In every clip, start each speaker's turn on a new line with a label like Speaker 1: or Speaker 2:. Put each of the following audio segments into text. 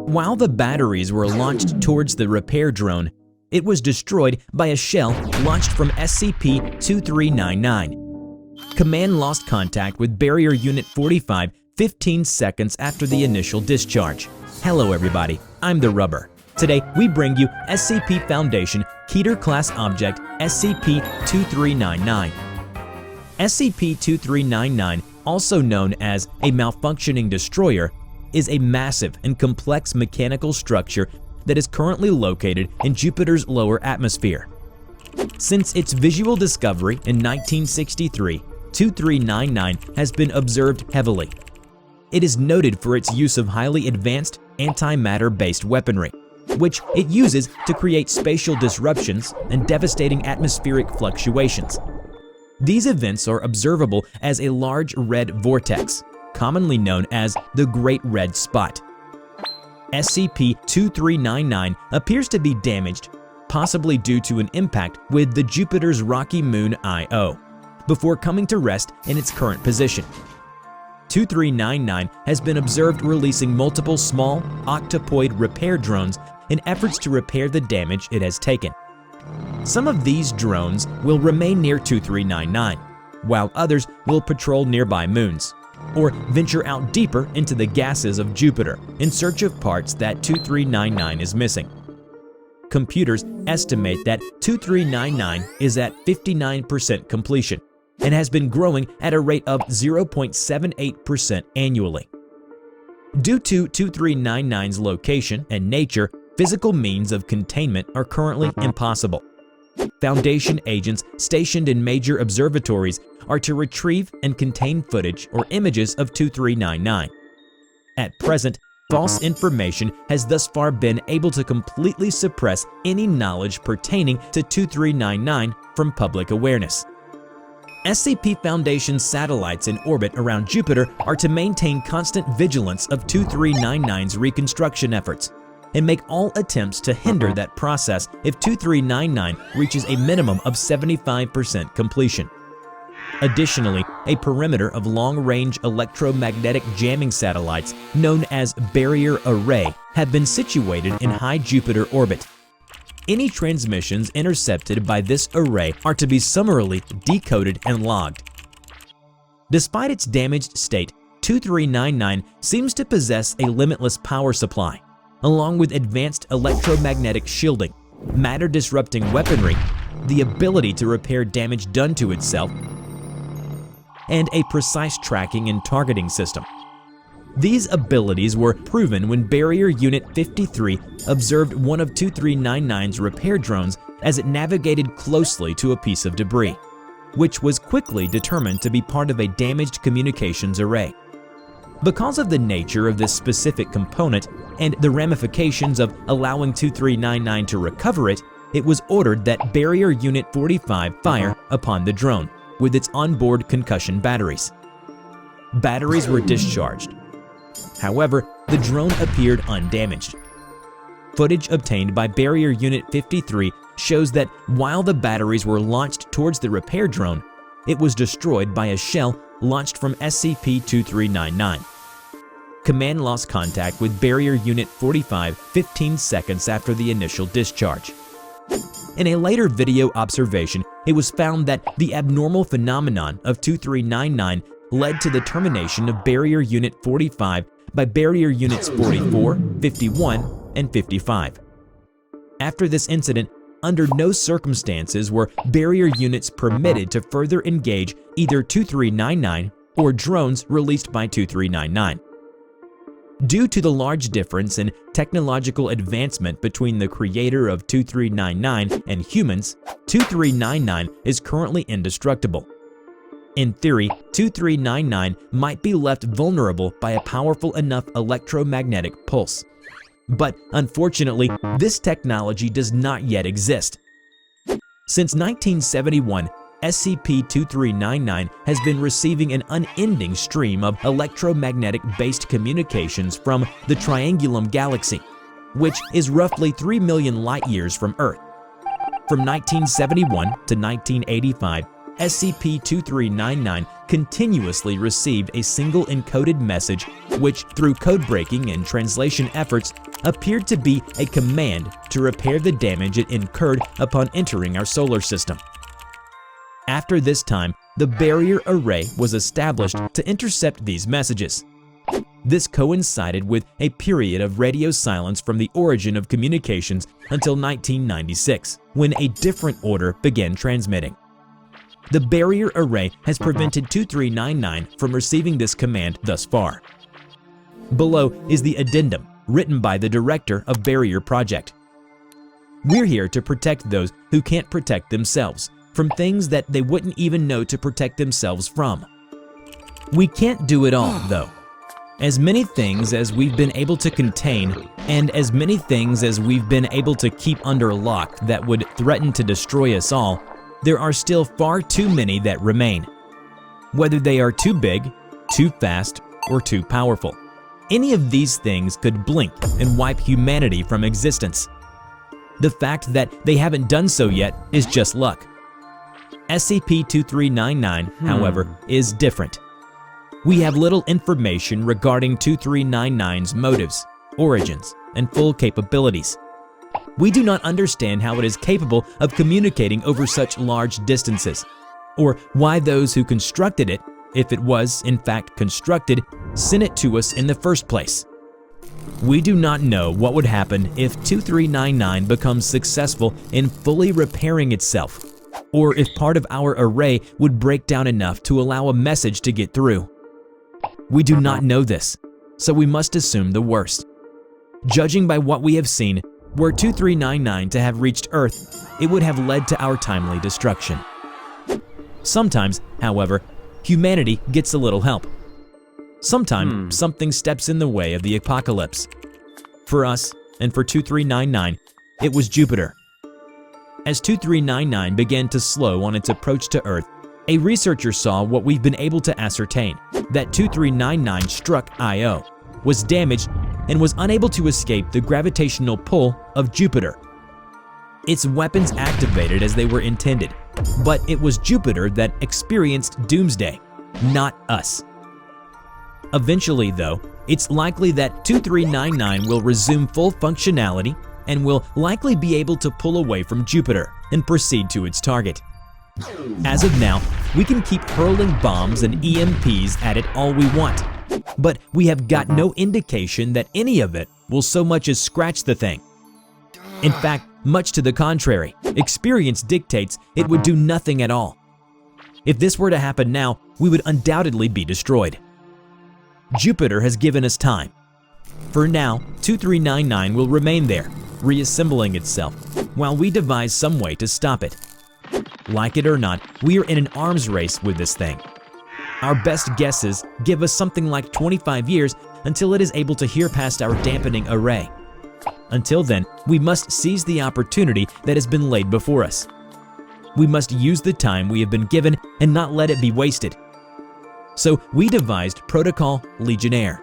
Speaker 1: While the batteries were launched towards the repair drone, it was destroyed by a shell launched from SCP-2399. Command lost contact with Barrier Unit 45 15 seconds after the initial discharge. Hello everybody, I'm TheRubber. Today we bring you SCP Foundation Keter Class Object SCP-2399. SCP-2399, also known as A Malfunctioning Destroyer, is a massive and complex mechanical structure that is currently located in Jupiter's lower atmosphere. Since its visual discovery in 1963, 2399 has been observed heavily. It is noted for its use of highly advanced antimatter-based weaponry, which it uses to create spatial disruptions and devastating atmospheric fluctuations. These events are observable as a large red vortex, commonly known as the Great Red Spot. SCP-2399 appears to be damaged, possibly due to an impact with the Jupiter's rocky moon Io, before coming to rest in its current position. 2399 has been observed releasing multiple small, octopoid repair drones in efforts to repair the damage it has taken. Some of these drones will remain near 2399, while others will patrol nearby moons, or venture out deeper into the gases of Jupiter in search of parts that 2399 is missing. Computers estimate that 2399 is at 59% completion and has been growing at a rate of 0.78% annually. Due to 2399's location and nature, physical means of containment are currently impossible. Foundation agents stationed in major observatories are to retrieve and contain footage or images of 2399. At present, false information has thus far been able to completely suppress any knowledge pertaining to 2399 from public awareness. SCP Foundation's satellites in orbit around Jupiter are to maintain constant vigilance of 2399's reconstruction efforts and make all attempts to hinder that process if 2399 reaches a minimum of 75% completion. Additionally, a perimeter of long-range electromagnetic jamming satellites known as Barrier Array have been situated in high Jupiter orbit. Any transmissions intercepted by this array are to be summarily decoded and logged. Despite its damaged state, 2399 seems to possess a limitless power supply, along with advanced electromagnetic shielding, matter-disrupting weaponry, the ability to repair damage done to itself, and a precise tracking and targeting system. These abilities were proven when Barrier Unit 53 observed one of 2399's repair drones as it navigated closely to a piece of debris, which was quickly determined to be part of a damaged communications array. Because of the nature of this specific component and the ramifications of allowing 2399 to recover it, it was ordered that Barrier Unit 45 fire upon the drone with its onboard concussion batteries. Batteries were discharged. However, the drone appeared undamaged. Footage obtained by Barrier Unit 53 shows that while the batteries were launched towards the repair drone, it was destroyed by a shell launched from SCP-2399. Command lost contact with Barrier Unit 45 15 seconds after the initial discharge. In a later video observation, it was found that the abnormal phenomenon of 2399 led to the termination of Barrier Unit 45 by Barrier Units 44, 51, and 55. After this incident, under no circumstances were Barrier Units permitted to further engage either 2399 or drones released by 2399. Due to the large difference in technological advancement between the creator of 2399 and humans, 2399 is currently indestructible. In theory, 2399 might be left vulnerable by a powerful enough electromagnetic pulse. But unfortunately, this technology does not yet exist. Since 1971, SCP-2399 has been receiving an unending stream of electromagnetic-based communications from the Triangulum Galaxy, which is roughly 3 million light-years from Earth. From 1971 to 1985, SCP-2399 continuously received a single encoded message which, through code breaking and translation efforts, appeared to be a command to repair the damage it incurred upon entering our solar system. After this time, the barrier array was established to intercept these messages. This coincided with a period of radio silence from the origin of communications until 1996, when a different order began transmitting. The barrier array has prevented 2399 from receiving this command thus far. Below is the addendum written by the director of Barrier Project. We're here to protect those who can't protect themselves from things that they wouldn't even know to protect themselves from. We can't do it all, though. As many things as we've been able to contain, and as many things as we've been able to keep under lock that would threaten to destroy us all, there are still far too many that remain. Whether they are too big, too fast, or too powerful, any of these things could blink and wipe humanity from existence. The fact that they haven't done so yet is just luck. SCP-2399, however, is different. We have little information regarding 2399's motives, origins, and full capabilities. We do not understand how it is capable of communicating over such large distances, or why those who constructed it, if it was in fact constructed, sent it to us in the first place. We do not know what would happen if 2399 becomes successful in fully repairing itself, or if part of our array would break down enough to allow a message to get through. We do not know this, so we must assume the worst. Judging by what we have seen, were 2399 to have reached Earth, it would have led to our timely destruction. Sometimes, however, humanity gets a little help. Sometimes something steps in the way of the apocalypse. For us, and for 2399, it was Jupiter. As 2399 began to slow on its approach to Earth, a researcher saw what we've been able to ascertain, that 2399 struck Io, was damaged, and was unable to escape the gravitational pull of Jupiter. Its weapons activated as they were intended, but it was Jupiter that experienced doomsday, not us. Eventually, though, it's likely that 2399 will resume full functionality and will likely be able to pull away from Jupiter and proceed to its target. As of now, we can keep hurling bombs and EMPs at it all we want, but we have got no indication that any of it will so much as scratch the thing. In fact, much to the contrary, experience dictates it would do nothing at all. If this were to happen now, we would undoubtedly be destroyed. Jupiter has given us time. For now, 2399 will remain there, reassembling itself, while we devise some way to stop it. Like it or not, we are in an arms race with this thing. Our best guesses give us something like 25 years until it is able to hear past our dampening array. Until then, we must seize the opportunity that has been laid before us. We must use the time we have been given and not let it be wasted. So we devised Protocol Legionnaire.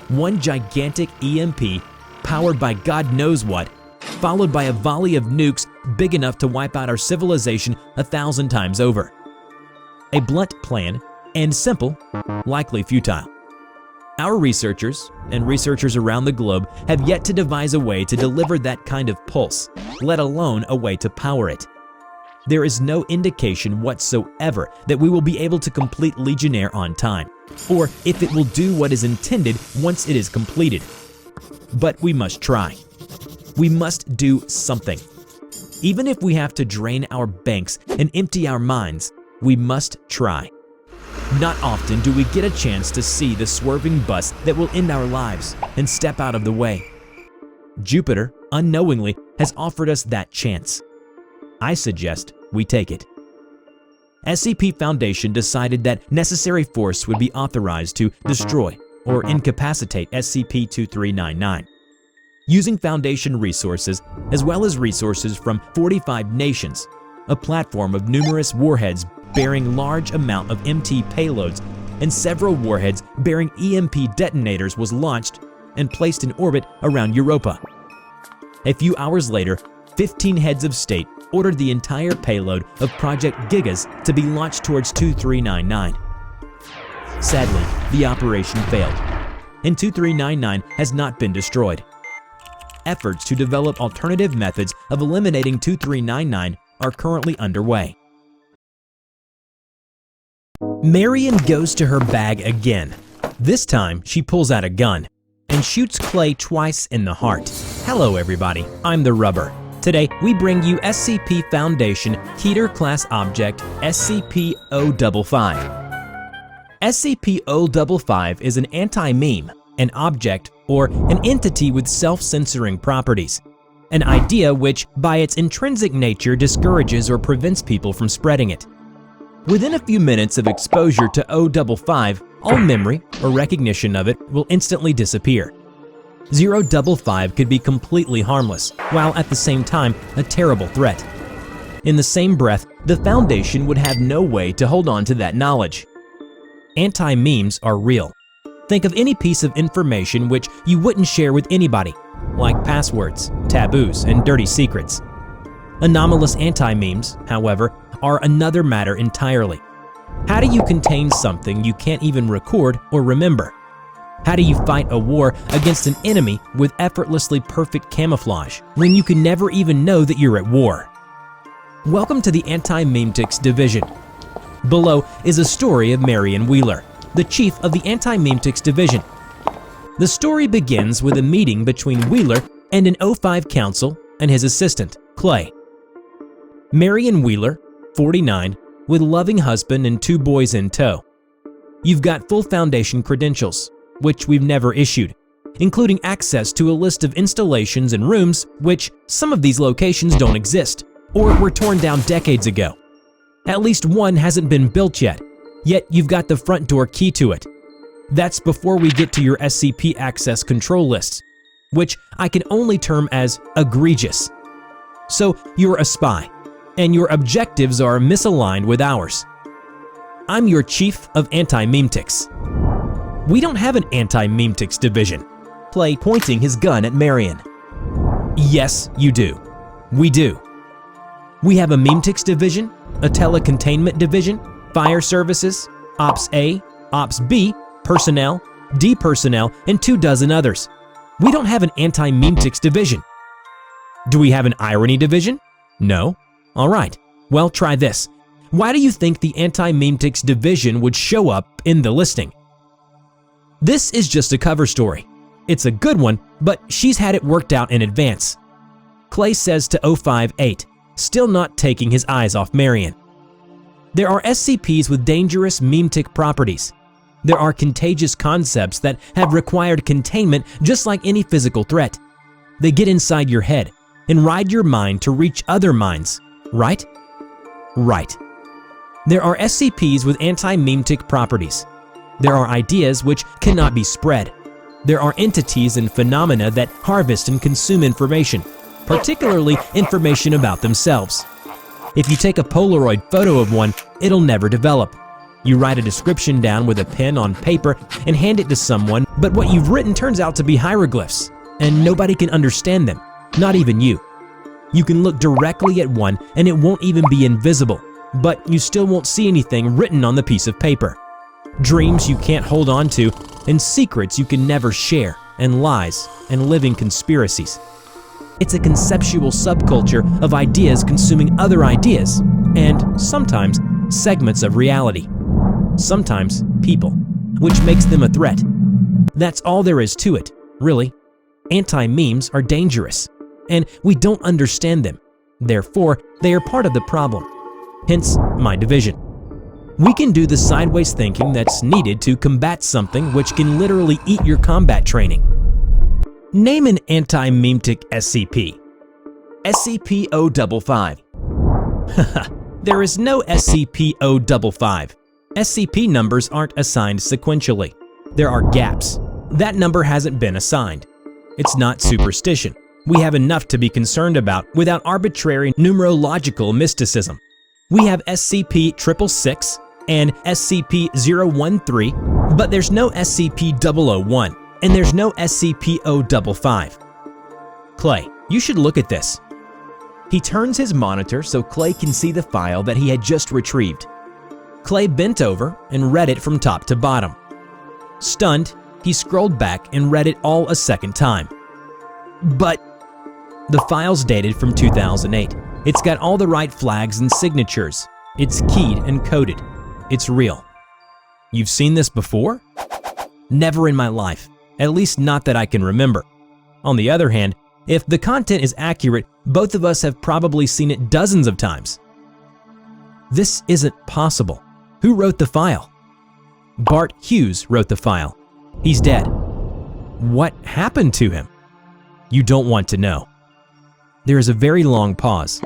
Speaker 1: One gigantic EMP, powered by God knows what, followed by a volley of nukes big enough to wipe out our civilization 1,000 times over. A blunt plan, and simple, likely futile. Our researchers, and researchers around the globe, have yet to devise a way to deliver that kind of pulse, let alone a way to power it. There is no indication whatsoever that we will be able to complete Legionnaire on time, or if it will do what is intended once it is completed. But we must try. We must do something. Even if we have to drain our banks and empty our minds, we must try. Not often do we get a chance to see the swerving bus that will end our lives and step out of the way. Jupiter, unknowingly, has offered us that chance. I suggest we take it. SCP Foundation decided that necessary force would be authorized to destroy or incapacitate SCP-2399. Using Foundation resources, as well as resources from 45 nations, a platform of numerous warheads bearing large amount of MT payloads, and several warheads bearing EMP detonators was launched and placed in orbit around Europa. A few hours later, 15 heads of state ordered the entire payload of Project Gigas to be launched towards 2399. Sadly, the operation failed, and 2399 has not been destroyed. efforts to develop alternative methods of eliminating 2399 are currently underway. Marion goes to her bag again. This time, she pulls out a gun and shoots Clay twice in the heart. Hello everybody, I'm TheRubber. Today, we bring you SCP Foundation Keter Class Object SCP-055. SCP-055 is an anti-meme, an object, or an entity with self-censoring properties. An idea which, by its intrinsic nature, discourages or prevents people from spreading it. Within a few minutes of exposure to 055, all memory or recognition of it will instantly disappear. 055 could be completely harmless, while at the same time a terrible threat. In the same breath, the Foundation would have no way to hold on to that knowledge. Anti-memes are real. Think of any piece of information which you wouldn't share with anybody, like passwords, taboos, and dirty secrets. Anomalous anti-memes, however, are another matter entirely. How do you contain something you can't even record or remember? How do you fight a war against an enemy with effortlessly perfect camouflage when you can never even know that you're at war? Welcome to the Anti-Memetics Division. Below is a story of Marion Wheeler, the chief of the Anti-Memetics Division. The story begins with a meeting between Wheeler and an O5 counsel and his assistant, Clay. Marion Wheeler, 49, with loving husband and 2 boys in tow. You've got full Foundation credentials, which we've never issued, including access to a list of installations and rooms which some of these locations don't exist or were torn down decades ago. At least one hasn't been built yet you've got the front door key to it. That's before we get to your SCP access control lists, which I can only term as egregious. So you're a spy, and your objectives are misaligned with ours. I'm your chief of Anti-Memetics. We don't have an Anti-Memetics division. Clay pointing his gun at Marion. Yes, you do. We do. We have a Memetics division, a telecontainment division, fire services, Ops A, Ops B, personnel, D personnel, and 24 others. We don't have an Anti-Memetics division. Do we have an irony division? No. All right. Well, try this. Why do you think the Anti-Memetics division would show up in the listing? This is just a cover story. It's a good one, but she's had it worked out in advance. Clay says to 058, still not taking his eyes off Marion. There are SCPs with dangerous memetic properties. There are contagious concepts that have required containment just like any physical threat. They get inside your head and ride your mind to reach other minds, right? Right. There are SCPs with anti-memetic properties. There are ideas which cannot be spread. There are entities and phenomena that harvest and consume information, particularly information about themselves. If you take a Polaroid photo of one, it'll never develop. You write a description down with a pen on paper and hand it to someone, but what you've written turns out to be hieroglyphs, and nobody can understand them, not even you. You can look directly at one and it won't even be invisible, but you still won't see anything written on the piece of paper. Dreams you can't hold on to, and secrets you can never share, and lies, and living conspiracies. It's a conceptual subculture of ideas consuming other ideas, and sometimes segments of reality. Sometimes people, which makes them a threat. That's all there is to it, really. Anti-memes are dangerous, and we don't understand them. Therefore, they are part of the problem. Hence, my division. We can do the sideways thinking that's needed to combat something which can literally eat your combat training. Name an anti-memetic SCP. SCP-055. There is no SCP-055. SCP numbers aren't assigned sequentially. There are gaps. That number hasn't been assigned. It's not superstition. We have enough to be concerned about without arbitrary numerological mysticism. We have SCP-666 and SCP-013, but there's no SCP-001, and there's no SCP-055. Clay, you should look at this. He turns his monitor so Clay can see the file that he had just retrieved. Clay bent over and read it from top to bottom. Stunned, he scrolled back and read it all a second time. But The file's dated from 2008. It's got all the right flags and signatures. It's keyed and coded. It's real. You've seen this before? Never in my life, at least not that I can remember. On the other hand, if the content is accurate, both of us have probably seen it dozens of times. This isn't possible. Who wrote the file? Bart Hughes wrote the file. He's dead. What happened to him? You don't want to know. There is a very long pause,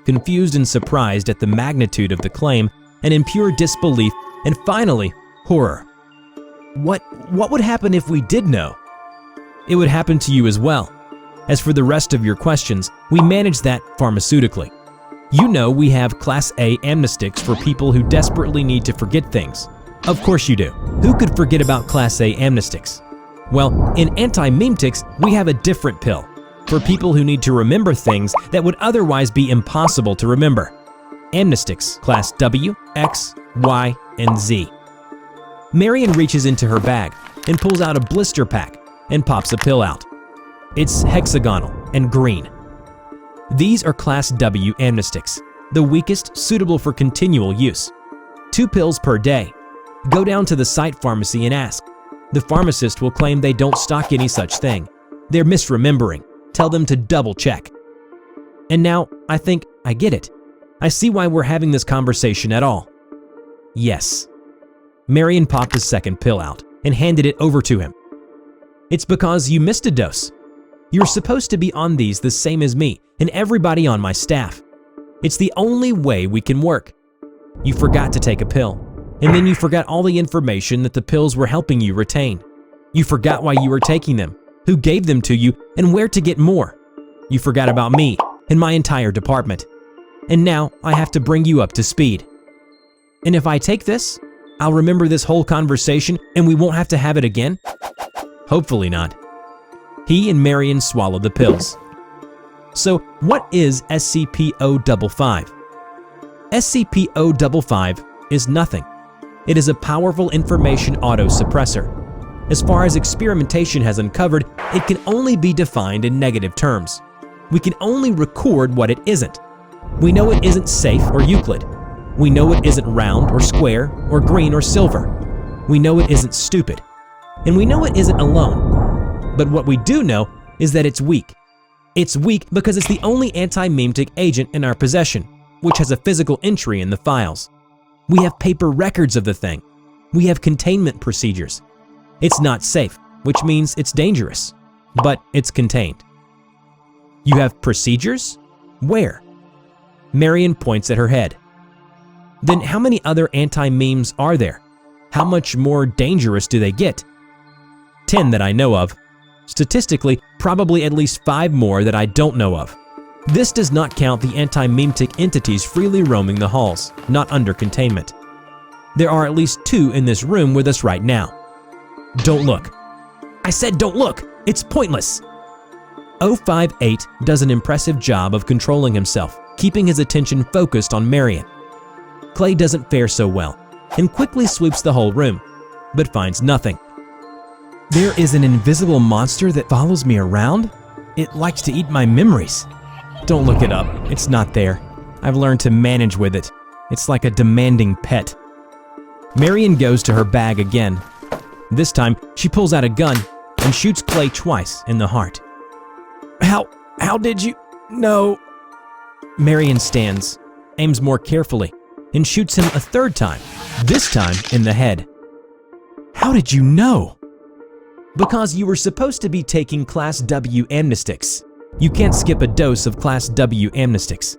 Speaker 1: confused and surprised at the magnitude of the claim, and in pure disbelief, and finally, horror. What would happen if we did know? It would happen to you as well. As for the rest of your questions, we manage that pharmaceutically. You know we have Class A amnestics for people who desperately need to forget things. Of course you do. Who could forget about Class A amnestics? Well, in anti-memetics, we have a different pill for people who need to remember things that would otherwise be impossible to remember. Amnestics Class W, X, Y, and Z. Marion reaches into her bag and pulls out a blister pack and pops a pill out. It's hexagonal and green. These are Class W amnestics, the weakest suitable for continual use. 2 pills per day. Go down to the site pharmacy and ask. The pharmacist will claim they don't stock any such thing. They're misremembering. Tell them to double check. And now, I think I get it. I see why we're having this conversation at all. Yes. Marion popped a second pill out and handed it over to him. It's because you missed a dose. You're supposed to be on these the same as me and everybody on my staff. It's the only way we can work. You forgot to take a pill, and then you forgot all the information that the pills were helping you retain. You forgot why you were taking them, who gave them to you, and where to get more. You forgot about me and my entire department. And now I have to bring you up to speed. And if I take this, I'll remember this whole conversation and we won't have to have it again? Hopefully not. He and Marion swallowed the pills. So what is SCP-055? SCP-055 is nothing. It is a powerful information auto-suppressor. As far as experimentation has uncovered, it can only be defined in negative terms. We can only record what it isn't. We know it isn't safe or Euclid. We know it isn't round or square or green or silver. We know it isn't stupid. And we know it isn't alone. But what we do know is that it's weak. It's weak because it's the only anti-memetic agent in our possession, which has a physical entry in the files. We have paper records of the thing. We have containment procedures. It's not safe, which means it's dangerous, but it's contained. You have procedures? Where? Marion points at her head. Then how many other anti-memes are there? How much more dangerous do they get? 10 that I know of. Statistically, probably at least 5 more that I don't know of. This does not count the anti-memetic entities freely roaming the halls, not under containment. There are at least 2 in this room with us right now. Don't look. I said don't look! It's pointless! 058 does an impressive job of controlling himself, keeping his attention focused on Marion. Clay doesn't fare so well, and quickly sweeps the whole room, but finds nothing. There is an invisible monster that follows me around? It likes to eat my memories. Don't look it up, it's not there. I've learned to manage with it. It's like a demanding pet. Marion goes to her bag again. This time, she pulls out a gun and shoots Clay twice in the heart. How did you know? Marion stands, aims more carefully, and shoots him a third time, this time in the head. How did you know? Because you were supposed to be taking Class W amnestics. You can't skip a dose of Class W amnestics.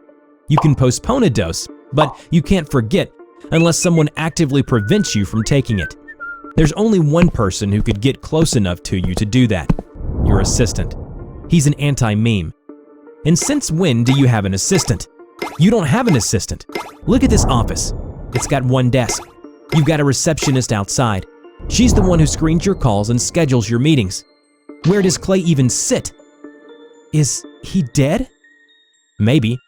Speaker 1: You can postpone a dose, but you can't forget unless someone actively prevents you from taking it. There's only one person who could get close enough to you to do that. Your assistant. He's an anti-meme. And since when do you have an assistant? You don't have an assistant. Look at this office. It's got one desk. You've got a receptionist outside. She's the one who screens your calls and schedules your meetings. Where does Clay even sit? Is he dead? Maybe.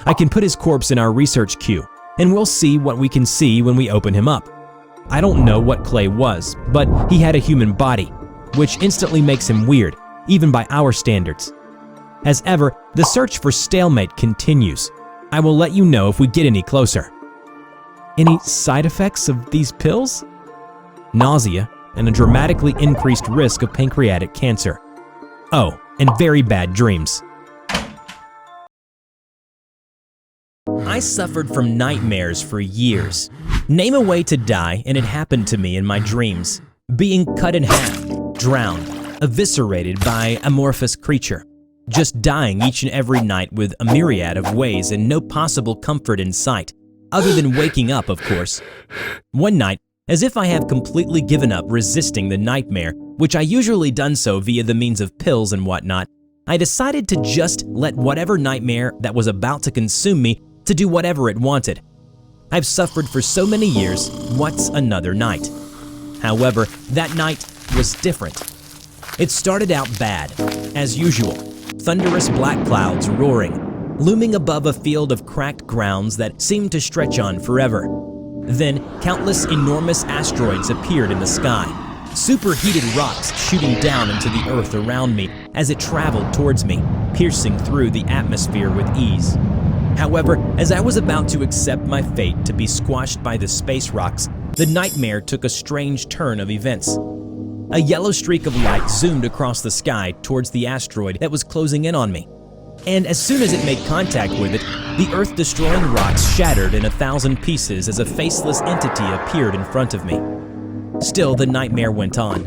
Speaker 1: I can put his corpse in our research queue, and we'll see what we can see when we open him up. I don't know what Clay was, but he had a human body, which instantly makes him weird, even by our standards. As ever, the search for stalemate continues. I will let you know if we get any closer. Any side effects of these pills? Nausea and a dramatically increased risk of pancreatic cancer. Oh, and very bad dreams. I suffered from nightmares for years. Name a way to die, and it happened to me in my dreams. Being cut in half, drowned, eviscerated by an amorphous creature. Just dying each and every night with a myriad of ways and no possible comfort in sight, other than waking up, of course. One night, as if I have completely given up resisting the nightmare, which I usually done so via the means of pills and whatnot, I decided to just let whatever nightmare that was about to consume me to do whatever it wanted. I've suffered for so many years, what's another night? However, that night was different. It started out bad, as usual. Thunderous black clouds roaring, looming above a field of cracked grounds that seemed to stretch on forever. Then, countless enormous asteroids appeared in the sky, superheated rocks shooting down into the earth around me as it traveled towards me, piercing through the atmosphere with ease. However, as I was about to accept my fate to be squashed by the space rocks, the nightmare took a strange turn of events. A yellow streak of light zoomed across the sky towards the asteroid that was closing in on me. And as soon as it made contact with it, the Earth-destroying rocks shattered in 1,000 pieces as a faceless entity appeared in front of me. Still, the nightmare went on.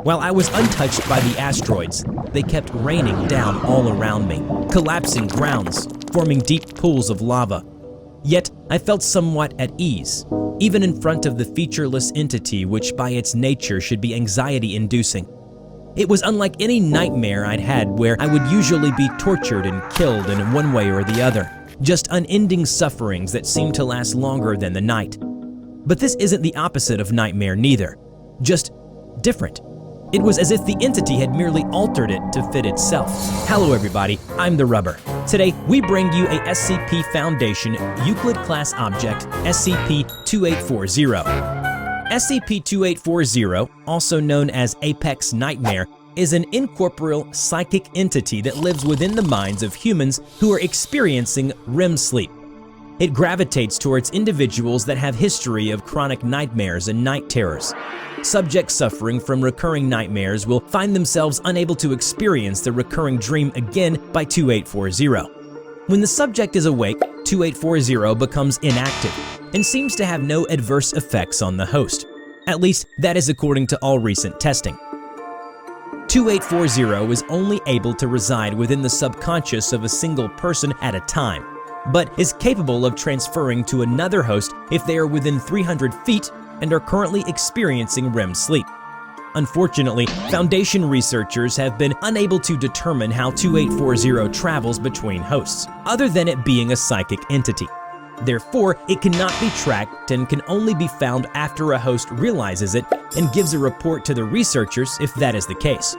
Speaker 1: While I was untouched by the asteroids, they kept raining down all around me, collapsing grounds, forming deep pools of lava. Yet, I felt somewhat at ease, even in front of the featureless entity which by its nature should be anxiety-inducing. It was unlike any nightmare I'd had where I would usually be tortured and killed in one way or the other, just unending sufferings that seemed to last longer than the night. But this isn't the opposite of nightmare neither, just different. It was as if the entity had merely altered it to fit itself. Hello everybody, I'm TheRubber. Today, we bring you a SCP Foundation Euclid Class Object, SCP-2840. SCP-2840, also known as Apex Nightmare, is an incorporeal psychic entity that lives within the minds of humans who are experiencing REM sleep. It gravitates towards individuals that have history of chronic nightmares and night terrors. Subjects suffering from recurring nightmares will find themselves unable to experience the recurring dream again by 2840. When the subject is awake, 2840 becomes inactive and seems to have no adverse effects on the host. At least, that is according to all recent testing. 2840 is only able to reside within the subconscious of a single person at a time, but is capable of transferring to another host if they are within 300 feet and are currently experiencing REM sleep. Unfortunately, Foundation researchers have been unable to determine how 2840 travels between hosts, other than it being a psychic entity. Therefore, it cannot be tracked and can only be found after a host realizes it and gives a report to the researchers if that is the case.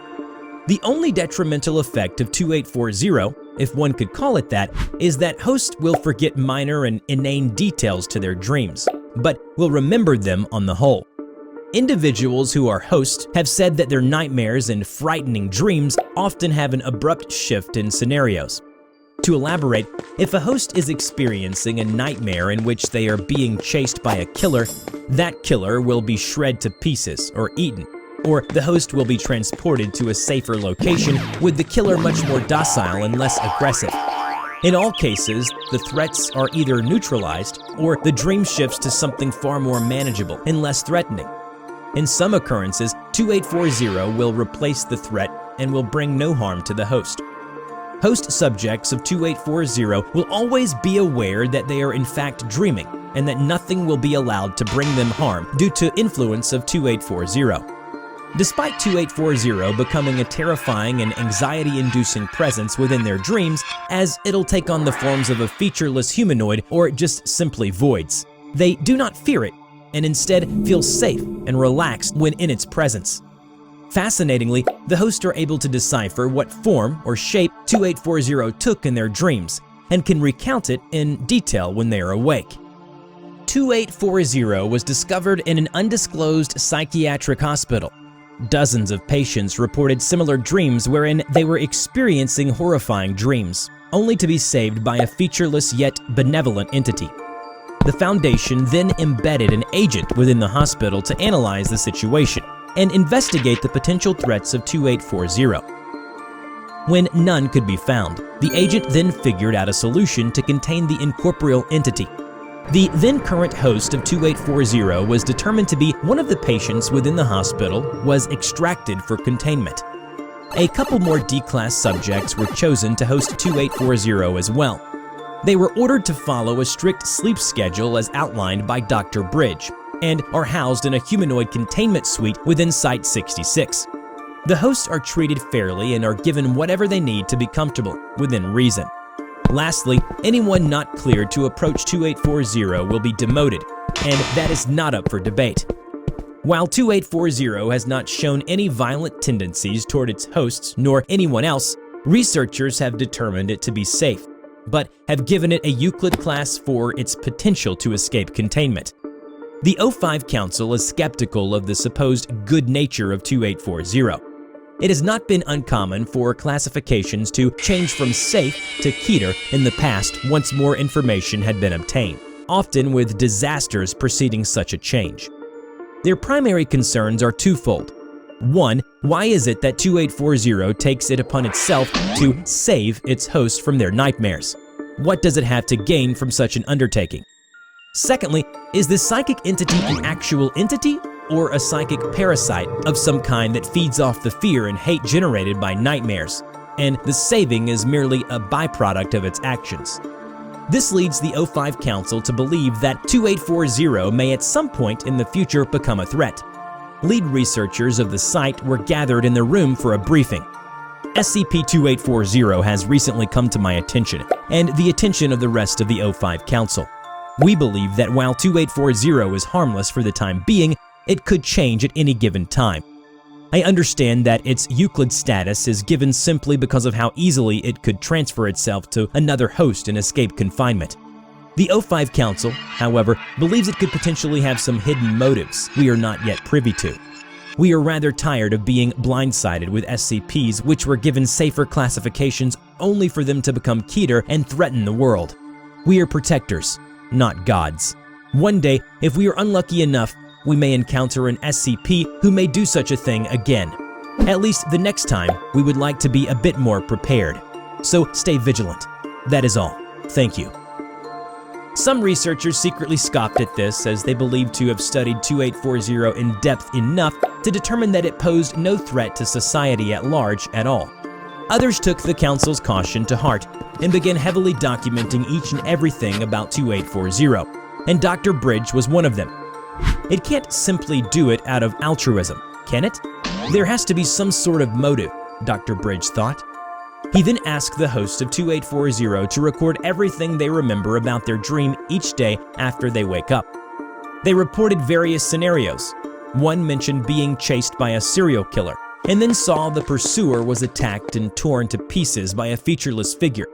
Speaker 1: The only detrimental effect of 2840, if one could call it that, is that hosts will forget minor and inane details to their dreams, but will remember them on the whole. Individuals who are hosts have said that their nightmares and frightening dreams often have an abrupt shift in scenarios. To elaborate, if a host is experiencing a nightmare in which they are being chased by a killer, that killer will be shred to pieces or eaten, or the host will be transported to a safer location with the killer much more docile and less aggressive. In all cases, the threats are either neutralized or the dream shifts to something far more manageable and less threatening. In some occurrences, 2840 will replace the threat and will bring no harm to the host. Host subjects of 2840 will always be aware that they are in fact dreaming and that nothing will be allowed to bring them harm due to influence of 2840. Despite 2840 becoming a terrifying and anxiety-inducing presence within their dreams, as it'll take on the forms of a featureless humanoid or just simply voids, they do not fear it and instead feel safe and relaxed when in its presence. Fascinatingly, the hosts are able to decipher what form or shape 2840 took in their dreams and can recount it in detail when they are awake. 2840 was discovered in an undisclosed psychiatric hospital. Dozens of patients reported similar dreams wherein they were experiencing horrifying dreams, only to be saved by a featureless yet benevolent entity. The Foundation then embedded an agent within the hospital to analyze the situation and investigate the potential threats of 2840. When none could be found, the agent then figured out a solution to contain the incorporeal entity. The then current host of 2840 was determined to be one of the patients within the hospital was extracted for containment. A couple more D-class subjects were chosen to host 2840 as well. They were ordered to follow a strict sleep schedule as outlined by Dr. Bridge and are housed in a humanoid containment suite within Site-66. The hosts are treated fairly and are given whatever they need to be comfortable, within reason. Lastly, anyone not cleared to approach 2840 will be demoted, and that is not up for debate. While 2840 has not shown any violent tendencies toward its hosts nor anyone else, researchers have determined it to be safe, but have given it a Euclid class for its potential to escape containment. The O5 Council is skeptical of the supposed good nature of 2840. It has not been uncommon for classifications to change from safe to keter in the past once more information had been obtained, often with disasters preceding such a change. Their primary concerns are twofold. One, why is it that 2840 takes it upon itself to save its hosts from their nightmares? What does it have to gain from such an undertaking? Secondly, is this psychic entity an actual entity or a psychic parasite of some kind that feeds off the fear and hate generated by nightmares, and the saving is merely a byproduct of its actions? This leads the O5 Council to believe that 2840 may at some point in the future become a threat. Lead researchers of the site were gathered in the room for a briefing. SCP-2840 has recently come to my attention, and the attention of the rest of the O5 Council. We believe that while 2840 is harmless for the time being, it could change at any given time. I understand that its Euclid status is given simply because of how easily it could transfer itself to another host and escape confinement. The O5 Council, however, believes it could potentially have some hidden motives we are not yet privy to. We are rather tired of being blindsided with SCPs which were given safer classifications only for them to become keter and threaten the world. We are protectors, not gods. One day, if we are unlucky enough, we may encounter an SCP who may do such a thing again. At least the next time, we would like to be a bit more prepared. So stay vigilant. That is all. Thank you. Some researchers secretly scoffed at this as they believed to have studied 2840 in depth enough to determine that it posed no threat to society at large at all. Others took the Council's caution to heart and began heavily documenting each and everything about 2840, and Dr. Bridge was one of them. It can't simply do it out of altruism, can it? There has to be some sort of motive, Dr. Bridge thought. He then asked the host of 2840 to record everything they remember about their dream each day after they wake up. They reported various scenarios. One mentioned being chased by a serial killer, and then saw the pursuer was attacked and torn to pieces by a featureless figure.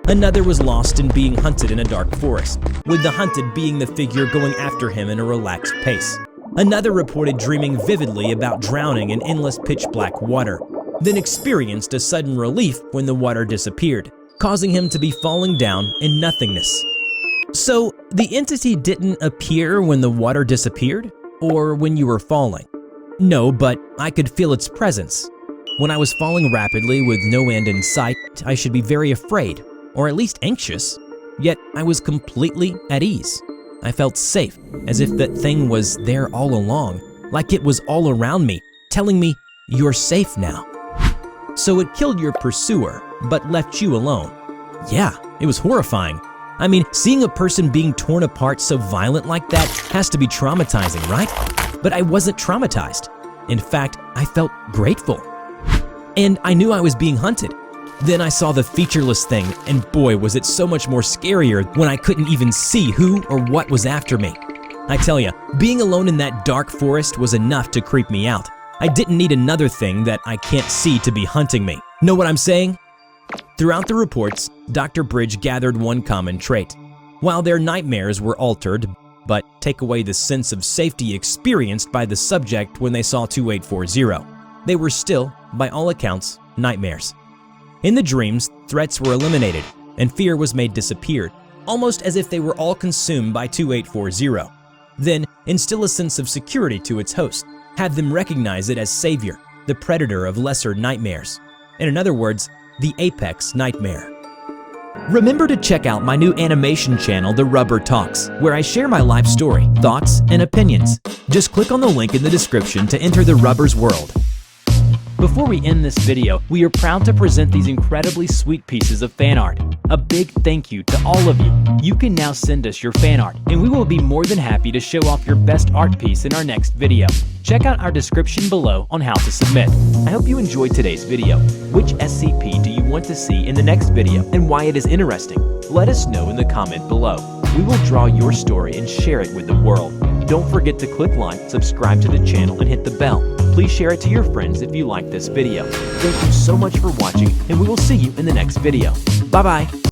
Speaker 1: Another was lost in being hunted in a dark forest, with the hunted being the figure going after him in a relaxed pace. Another reported dreaming vividly about drowning in endless pitch-black water, then experienced a sudden relief when the water disappeared, causing him to be falling down in nothingness. So, the entity didn't appear when the water disappeared, or when you were falling? No, but I could feel its presence. When I was falling rapidly with no end in sight, I should be very afraid, or at least anxious, yet I was completely at ease. I felt safe, as if that thing was there all along, like it was all around me, telling me, "You're safe now." So it killed your pursuer, but left you alone. Yeah, it was horrifying. I mean, seeing a person being torn apart so violent like that has to be traumatizing, right? But I wasn't traumatized. In fact, I felt grateful. And I knew I was being hunted. Then I saw the featureless thing, and boy, was it so much more scarier when I couldn't even see who or what was after me. I tell ya, being alone in that dark forest was enough to creep me out. I didn't need another thing that I can't see to be hunting me. Know what I'm saying? Throughout the reports, Dr. Bridge gathered one common trait. While their nightmares were altered but take away the sense of safety experienced by the subject when they saw 2840. They were still, by all accounts, nightmares. In the dreams, threats were eliminated, and fear was made disappear, almost as if they were all consumed by 2840. Then, instill a sense of security to its host. Have them recognize it as savior, the predator of lesser nightmares. In other words, the apex nightmare. Remember to check out my new animation channel, TheRubber Talks, where I share my life story, thoughts, and opinions. Just click on the link in the description to enter TheRubber's world. Before we end this video, we are proud to present these incredibly sweet pieces of fan art. A big thank you to all of you. You can now send us your fan art, and we will be more than happy to show off your best art piece in our next video. Check out our description below on how to submit. I hope you enjoyed today's video. Which SCP do you want to see in the next video and why it is interesting? Let us know in the comment below. We will draw your story and share it with the world. Don't forget to click like, subscribe to the channel, and hit the bell. Please share it to your friends if you like this video. Thank you so much for watching, and we will see you in the next video. Bye-bye.